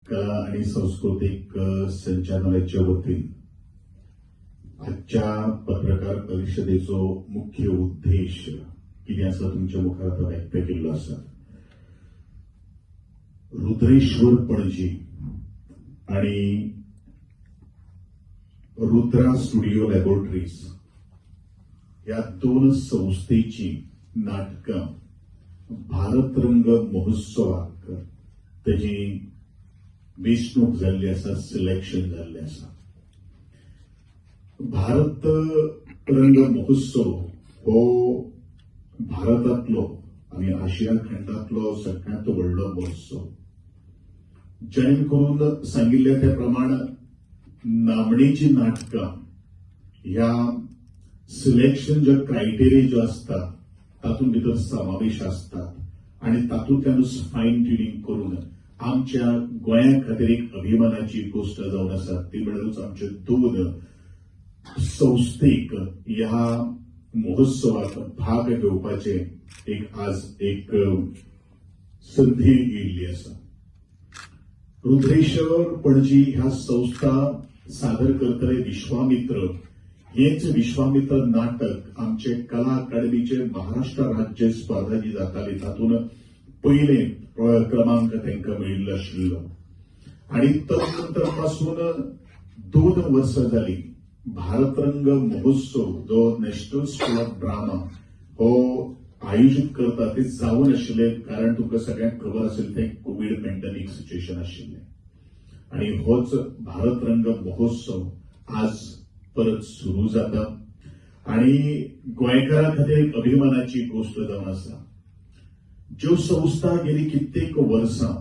कला आणि सांस्कृतिक संचालनालयाच्या वतीन आजच्या पत्रकार परिषदेचो मुख्य उद्देश कितें आसा तुमच्या मुखार आता व्यक्त केल्लो आसा. रुद्रेश्वर पणजी आणि रुद्रा स्टुडिओ लॅबोरेटरीज या दोन संस्थेची नाटकां भारतरंग महोत्सवाक तेजी वेंचणूक जाल्ली आसा, सिलेक्शन जाल्लें आसा. भारत रंग महोत्सव हो भारतांतलो आनी आशिया खंडांतलो सगळ्यांत व्हडलो महोत्सव. जेणे करून सांगिल्ले त्या प्रमाण नामणेची नाटकां ह्या सिलेक्शन जो क्रायटेरिया जो आसता तातूंत भितर समावेश आसतात आणि तातूंतल्यानूच फायन ट्युनिंग करून आमच्या गोंया खातीर एक अभिमानाची गोष्ट जावन आसा. ती म्हणूनच आमचे दोन संस्थेक ह्या महोत्सवात भाग घेवपाचे आज एक संधी येयल्ली आसा. रुद्रेश्वर पणजी ह्या संस्था सादर करतले विश्वामित्र हेच विश्वामित्र नाटक आमचे कला अकादमीचे महाराष्ट्र राज्य स्पर्धा जी जाताली तातून पहिले क्रमांक तांकां मेळिल्लो आशिल्लो आणि तदनंतर पासून 2 वर्सां जाली भारतरंग महोत्सव जो नॅशनल स्कूल ऑफ ड्रामा हो आयोजित करता ते जावन आशिल्ले. कारण तुमकां सगळ्यांक खबर असेल ते कोविड पॅन्डेमिक सिच्युएशन आशिल्लें आणि होच भारतरंग महोत्सव आज परत सुरू जाता आणि गोंयकारां खातीर एक अभिमानाची गोष्ट जावन आसा. ज्यो संस्था गेली कित्येक वर्सां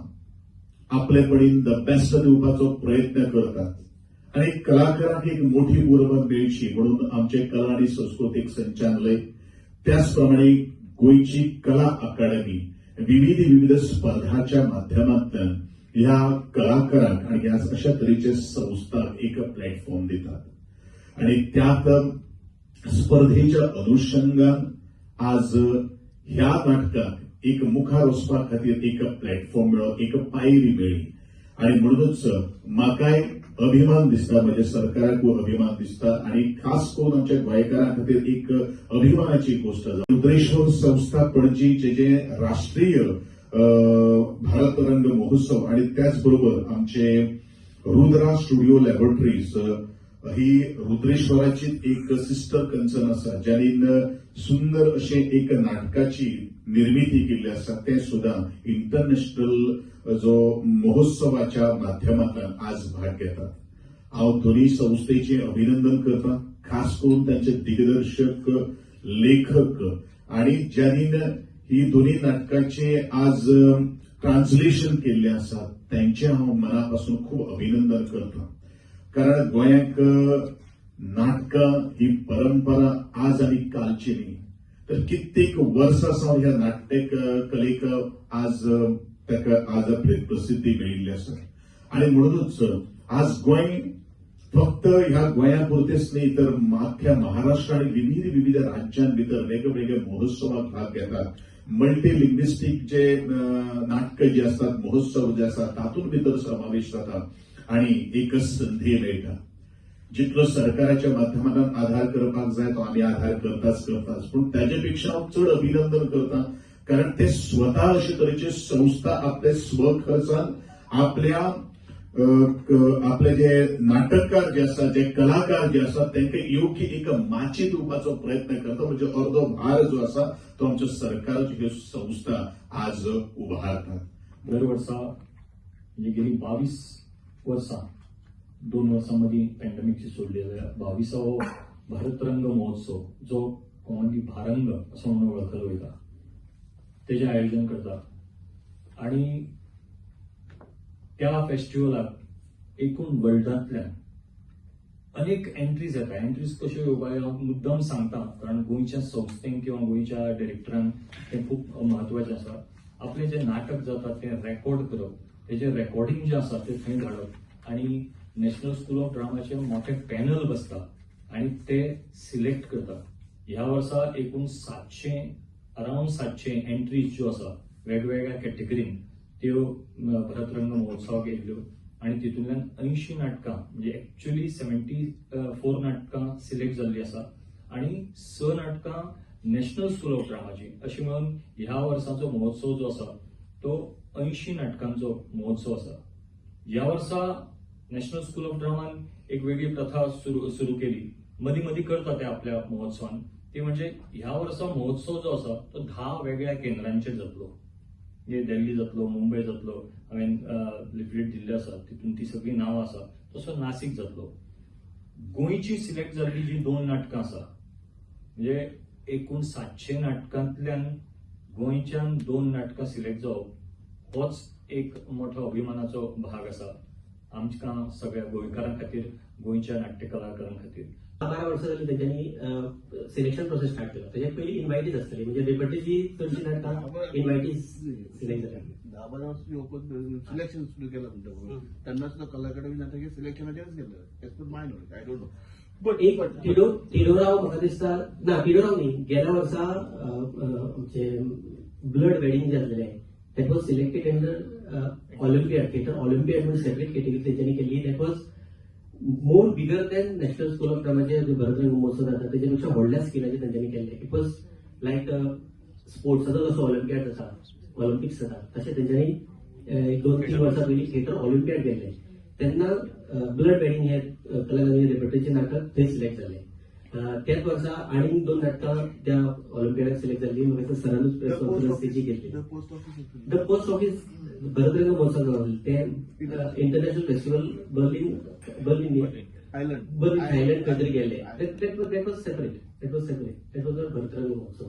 आपले परीन द बेस्ट दिवपाचो प्रयत्न करतात आणि कलाकारांक एक मोठी उर्बा मेळची म्हणून आमचे कला आणि सांस्कृतिक संचालनालय त्याचप्रमाणे गोंयची कला अकादमी विविध स्पर्धांच्या माध्यमांतल्यान ह्या कलाकारांक आणि ह्या अशा तरेच्या संस्थांक एक प्लॅटफॉर्म दितात आणि त्यात स्पर्धेच्या अनुषंगान आज ह्या नाटकाक एक मुखार वचपा खातीर एक प्लॅटफॉर्म मेळ्ळो, एक पायरी मेळ्ळी आणि म्हणूनच म्हाकाय अभिमान दिसता, म्हज्या सरकाराकूय अभिमान दिसता आणि खास करून आमच्या गोंयकारां खातीर एक अभिमानाची गोष्ट. रुद्रेश्वर संस्था पणजी जे राष्ट्रीय भारतरंग महोत्सव आणि त्याचबरोबर आमचे रुद्रा स्टुडिओ लॅबोरेटरीज ही रुद्रेश्वराची एक सिस्टर कन्सर्न आसा ज्याने सुंदर अशे एक नाटकाची निर्मिती केल्ली आसा. ते सुद्धा इंटरनॅशनल जो महोत्सवाच्या माध्यमांतल्यान आज भाग घेतात. हांव दोन्ही संस्थेचे अभिनंदन करता, खास करून त्यांचे दिग्दर्शक, लेखक आणि ज्यांनी ही दोन्ही नाटकाचे आज ट्रान्सलेशन केल्ले आसा त्यांचे हांव मनापासून खूप अभिनंदन करता. कारण गोंयाक नाटकां ही परंपरा आज आणि कालची न्ही तर कित्येक वर्सां सावन ह्या नाट्य कलेक आज ताका आज प्रसिद्धी मेळिल्ली आसा आणि म्हणूनच आज गोंय फक्त ह्या गोंया पुरतेच न्ही तर अख्ख्या महाराष्ट्र आणि विविध राज्यां भितर वेगवेगळ्या महोत्सवात भाग घेतात. मल्टीलिंग्विस्टिक जे नाटकं जी असतात, महोत्सव जे असतात तातूंत भितर समावेश जाता आणि एकच संधी मेळटा. जितलो सरकाराच्या माध्यमांतल्यान आधार करपाक जाय तो आम्ही आधार करताच पण त्याच्यापेक्षा हांव चड अभिनंदन करता कारण ते स्वतः अशे तरेचे संस्था आपले स्वखर्चान आपले जे नाटककार जे आसात, जे कलाकार जे आसात तांकां योग्य एक माची दिवपाचो प्रयत्न करता. म्हणजे अर्दो भार जो आसा तो आमच्या सरकाराची ह्यो संस्था आज उभारतात. दर वर्सा म्हणजे गेली 22 वर्सां 2 वर्सांमदी पॅन्डेमिकची सोडली जाल्यार 22वो भारतरंग महोत्सव जो कॉमनली भारंग असो म्हणून वळखलो वयता तेजे आयोजन करतात आणि त्या फेस्टिवलाक एकूण वर्ल्डांतल्यान अनेक एंट्रीज येता. एंट्रीज कश्यो येवपाक हांव मुद्दम सांगता कारण गोंयच्या संस्थेक किंवा गोंयच्या डिरेक्टरांक ते खूप म्हत्वाचें आसा. आपले जे नाटक जाता ते रेकॉर्ड करप, तेजे रेकॉर्डिंग जे आसा ते थंय धाडप आणि नॅशनल स्कूल ऑफ ड्रामाचे मोठे पॅनल बसता आणि ते सिलेक्ट करतात. ह्या वर्सा एकूण 700 अराउंड 700 एंट्रीज ज्यो आसा वेगवेगळ्या कॅटेगरीन त्यो भरतरंग महोत्सवाक येयल्यो आनी तितूंतल्यान 80 नाटकां म्हणजे एक्चुअली 74 नाटकां सिलेक्ट जाल्लीं आसा आनी 6 नाटकां नॅशनल स्कूल ऑफ ड्रामाची अशी म्हणून ह्या वर्साचो महोत्सव जो आसा तो 80 नाटकांचो महोत्सव आसा. ह्या वर्सा नॅशनल स्कूल ऑफ ड्रामान एक वेगळी प्रथा सुरू केली. मदीं मदीं करता ते आपल्या महोत्सवान. ती म्हणजे ह्या वर्सा महोत्सव जो आसा तो 10 वेगळ्या केंद्रांचेर जातलो. म्हणजे दिल्ली जातलो, मुंबय जातलो, हांवें लिफलेट दिल्ले आसा तितून ती सगळी नांवां आसा. तसो नाशिक जातलो. गोंयची सिलेक्ट जाल्ली जी 2 नाटकां आसा म्हणजे एकूण 700 नाटकांतल्यान गोंयच्यान 2 नाटकां सिलेक्ट जावप होच एक मोठो अभिमानाचो भाग आसा आमकां सगळ्या गोंयकारां खातीर, गोंयच्या नाट्य कलाकारां खातीर. 12 वर्सां जालीं तेंच्यांनी सिलेक्शन प्रोसेस स्टार्ट केला. तेच्या पयलीं इन्वायटीज आसतली म्हणजे रेपर्टरीची चडशी नाटकां इन्वायटीज सिलेक्ट जाली. 10-12 वर्ष ओपन सिलेक्शन सुरू केलं म्हणतो त्यांना सुद्धा कला अकॅडमी नाटक सिलेक्शनाचेच केलं as per my knowledge I don't know. But एक टिडोराव म्हाका दिसता ना टिडोराव न्ही गेल्या वर्सा आमचे ब्लड वेडिंग जे आसलेले that was selected under Olympiad Theatre Olympiad म्हणून सेपरेट कॅटेगरी तेंच्यांनी केल्ली. That was more bigger than National School of ड्रामाचे जे भरतरंग महोत्सव जाता तेच्यापेक्षा व्हडल्या स्केलाचेर तेंच्यांनी केल्ले. इट वॉज लायक स्पोर्ट्साचो जसो ऑलिम्पियाड आसा ऑलिम्पिक्स जाता तशें तेंच्यांनी 2-3 वर्सां पयलीं थिएटर ऑलिम्पियाड केल्ले. तेन्ना ब्लड वेडिंग हे कलाकारांचे रेपर्टरीचे नाटक थंय सिलेक्ट जाले. त्याच वर्सा आनीक 2 नाटकां त्या ऑलिम्पियाडाक सिलेक्ट जाल्ली. म्हाका सरानूच प्रेस कॉन्फरन्स तेची घेतली. द पोस्ट ऑफिस भरतरंग महोत्सव जाल्ले ते international festival Berlin island Thailand खंय तरी गेल्ले. That was separate. That was Bharatrang महोत्सव.